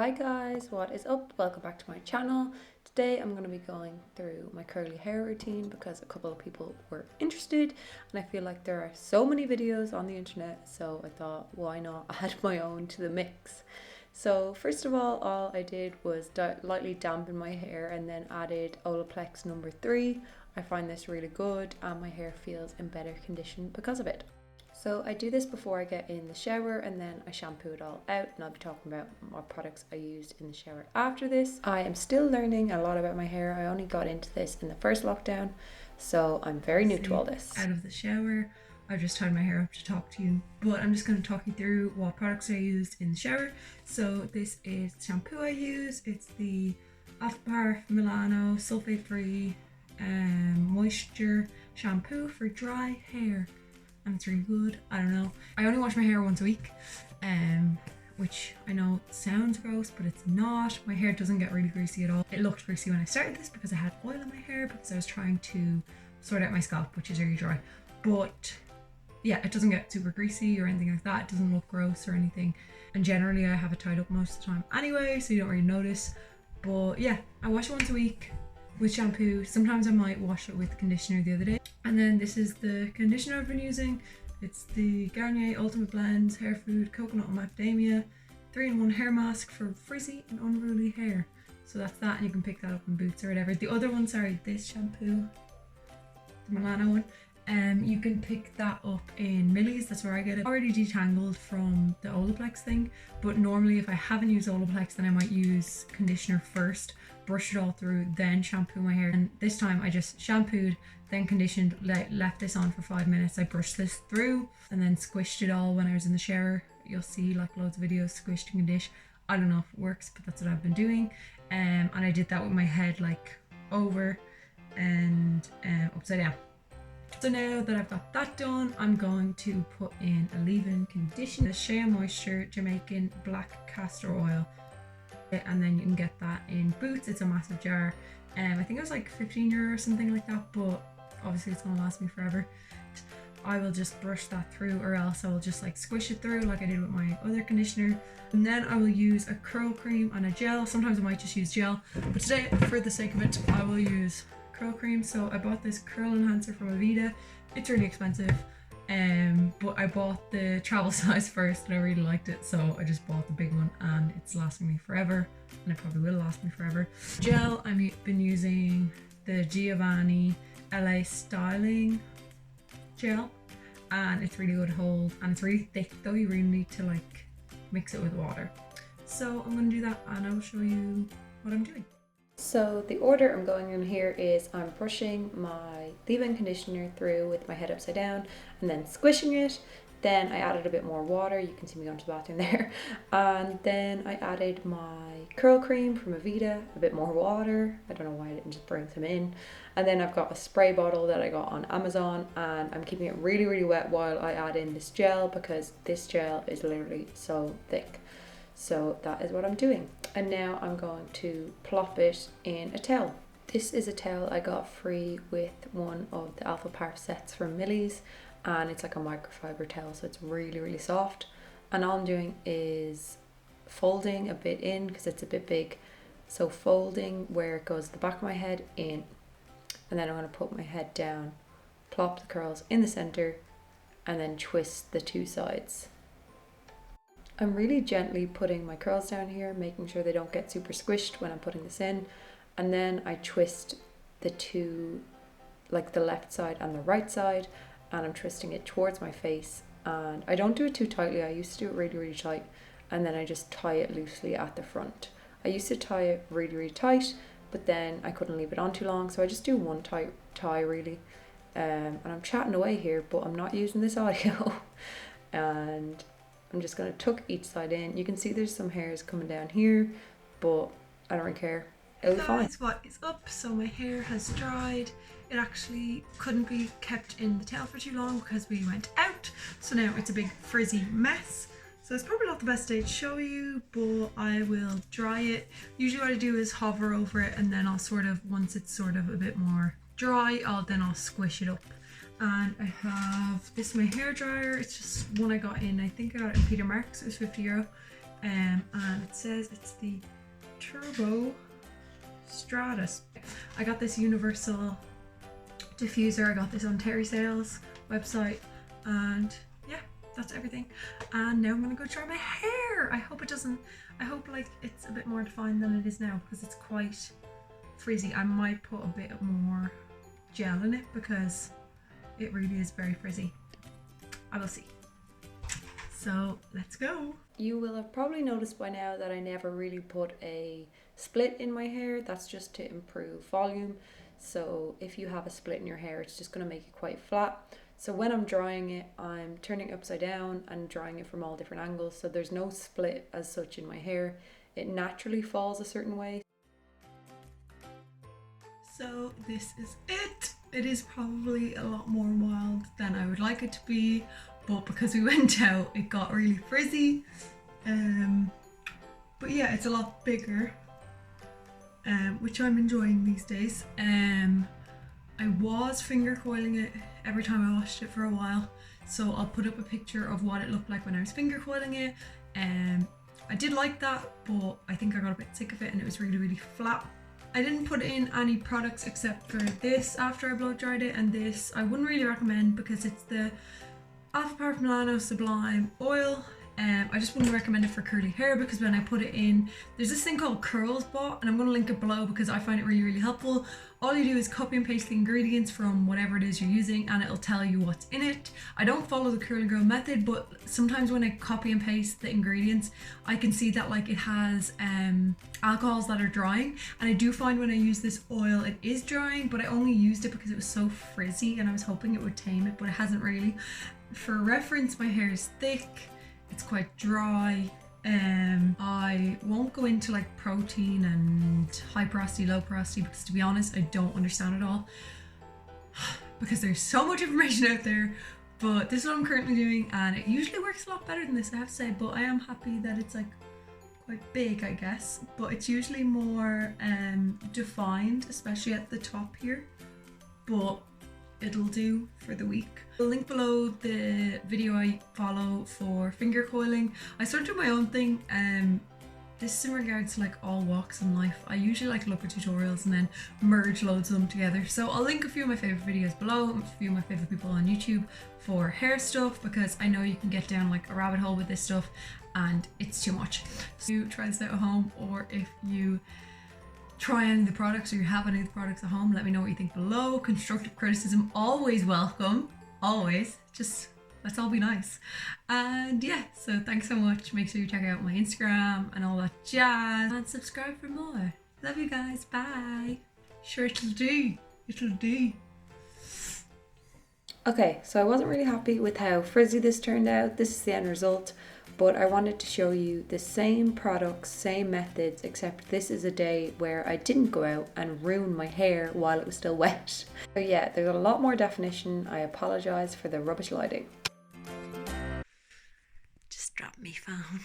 Hi guys, what is up? Welcome back to my channel. Today I'm going to be going through my curly hair routine because a couple of people were interested and I feel like there are so many videos on the internet, so I thought why not add my own to the mix. So first of all I did was lightly dampen my hair and then added Olaplex number 3. I find this really good and my hair feels in better condition because of it. So I do this before I get in the shower and then I shampoo it all out, and I'll be talking about what products I used in the shower after this. I am still learning a lot about my hair. I only got into this in the first lockdown, so I'm very new to all this. Out of the shower, I've just tied my hair up to talk to you, but I'm just going to talk you through what products I used in the shower. So this is the shampoo I use. It's the Alfaparf sulfate free moisture shampoo for dry hair. And it's really good. I don't know. I only wash my hair once a week, which I know sounds gross, but it's not. My hair doesn't get really greasy at all. It looked greasy when I started this because I had oil in my hair because I was trying to sort out my scalp, which is really dry. But yeah, it doesn't get super greasy or anything like that. It doesn't look gross or anything. And generally I have it tied up most of the time anyway, so you don't really notice. But yeah, I wash it once a week with shampoo. Sometimes I might wash it with conditioner the other day. And then this is the conditioner I've been using. It's the Garnier Ultimate Blends Hair Food Coconut and Macadamia 3-in-1 hair mask for frizzy and unruly hair. So that's that, and you can pick that up in Boots or whatever. The other one, sorry, this shampoo, the Milano one, you can pick that up in Millie's. That's where I get it. Already detangled from the Olaplex thing, but normally if I haven't used Olaplex, then I might use conditioner first, brush it all through, then shampoo my hair. And this time I just shampooed, then conditioned, left this on for 5 minutes. I brushed this through and then squished it all when I was in the shower. You'll see like loads of videos, squished and condish. I don't know if it works, but that's what I've been doing. And I did that with my head like over and upside down. So now that I've got that done, I'm going to put in a leave-in conditioner, the Shea Moisture Jamaican Black Castor Oil. And then you can get that in Boots. It's a massive jar. I think it was like €15 or something like that, but obviously it's gonna last me forever. I will just brush that through, or else I will just like squish it through like I did with my other conditioner. And then I will use a curl cream and a gel. Sometimes I might just use gel, but today, for the sake of it, I will use curl cream. So I bought this curl enhancer from Aveda. It's really expensive, but I bought the travel size first and I really liked it, so I just bought the big one and it's lasting me forever, and it probably will last me forever. Gel, I've been using the Giovanni LA styling gel, and it's really good to hold, and it's really thick though. You really need to like mix it with water. So I'm going to do that and I will show you what I'm doing. So the order I'm going in here is I'm brushing my leave-in conditioner through with my head upside down and then squishing it. Then I added a bit more water, you can see me going to the bathroom there. And then I added my curl cream from Aveda, a bit more water. I don't know why I didn't just bring some in. And then I've got a spray bottle that I got on Amazon, and I'm keeping it really, really wet while I add in this gel because this gel is literally so thick. So that is what I'm doing. And now I'm going to plop it in a towel. This is a towel I got free with one of the Alfaparf sets from Millie's, and it's like a microfiber towel, so it's really, really soft. And all I'm doing is folding a bit in because it's a bit big. So folding where it goes the back of my head in, and then I'm going to put my head down, plop the curls in the center, and then twist the two sides. I'm really gently putting my curls down here, making sure they don't get super squished when I'm putting this in. And then I twist the two, like the left side and the right side, and I'm twisting it towards my face. And I don't do it too tightly. I used to do it really, really tight, and then I just tie it loosely at the front. I used to tie it really, really tight, but then I couldn't leave it on too long, so I just do one tight tie really. And I'm chatting away here, but I'm not using this audio. And I'm just going to tuck each side in. You can see there's some hairs coming down here, but I don't really care. It'll be fine. That's what is up. So my hair has dried. It actually couldn't be kept in the towel for too long because we went out. So now it's a big frizzy mess. So it's probably not the best day to show you, but I will dry it. Usually what I do is hover over it, and then I'll sort of, once it's sort of a bit more dry, I'll squish it up. And I have this, my hairdryer. It's just one I got in, I think I got it in Peter Marks. It was €50. and it says it's the Turbo Stratus. I got this universal diffuser. I got this on Terry Sales website, and yeah, that's everything. And now I'm gonna go try my hair. I hope like it's a bit more defined than it is now, because it's quite frizzy. I might put a bit more gel in it because it really is very frizzy. I will see. So let's go. You will have probably noticed by now that I never really put a split in my hair. That's just to improve volume. So if you have a split in your hair, it's just going to make it quite flat. So when I'm drying it, I'm turning it upside down and drying it from all different angles. So there's no split as such in my hair. It naturally falls a certain way. So this is it. It is probably a lot more wild than I would like it to be, but because we went out, it got really frizzy. But yeah, it's a lot bigger, which I'm enjoying these days. I was finger coiling it every time I washed it for a while, so I'll put up a picture of what it looked like when I was finger coiling it. I did like that, but I think I got a bit sick of it and it was really, really flat. I didn't put in any products except for this after I blow dried it, and this I wouldn't really recommend because it's the Alfaparf Milano Sublime Oil. I just wouldn't recommend it for curly hair because when I put it in, there's this thing called Curls Bot, and I'm going to link it below because I find it really, really helpful. All you do is copy and paste the ingredients from whatever it is you're using and it'll tell you what's in it. I don't follow the curly girl method, but sometimes when I copy and paste the ingredients, I can see that like it has alcohols that are drying, and I do find when I use this oil it is drying, but I only used it because it was so frizzy and I was hoping it would tame it, but it hasn't really. For reference, my hair is thick, it's quite dry. I won't go into like protein and high porosity, low porosity, because to be honest, I don't understand it all because there's so much information out there. But this is what I'm currently doing, and it usually works a lot better than this, I have to say. But I am happy that it's like quite big, I guess. But it's usually more defined, especially at the top here. But it'll do for the week. I'll link below the video I follow for finger coiling. I started doing my own thing. This is in regards to like all walks in life. I usually like look at tutorials and then merge loads of them together. So I'll link a few of my favorite videos below, a few of my favorite people on YouTube for hair stuff, because I know you can get down like a rabbit hole with this stuff and it's too much. So you try this out at home, or if you try any of the products or you have any of the products at home, let me know what you think below. Constructive criticism always welcome, always. Just let's all be nice. And yeah, so thanks so much. Make sure you check out my Instagram and all that jazz, and subscribe for more. Love you guys. Bye. Sure, it'll do. It'll do. Okay, so I wasn't really happy with how frizzy this turned out. This is the end result. But I wanted to show you the same products, same methods, except this is a day where I didn't go out and ruin my hair while it was still wet. So yeah, there's a lot more definition. I apologise for the rubbish lighting. Just dropped me phone.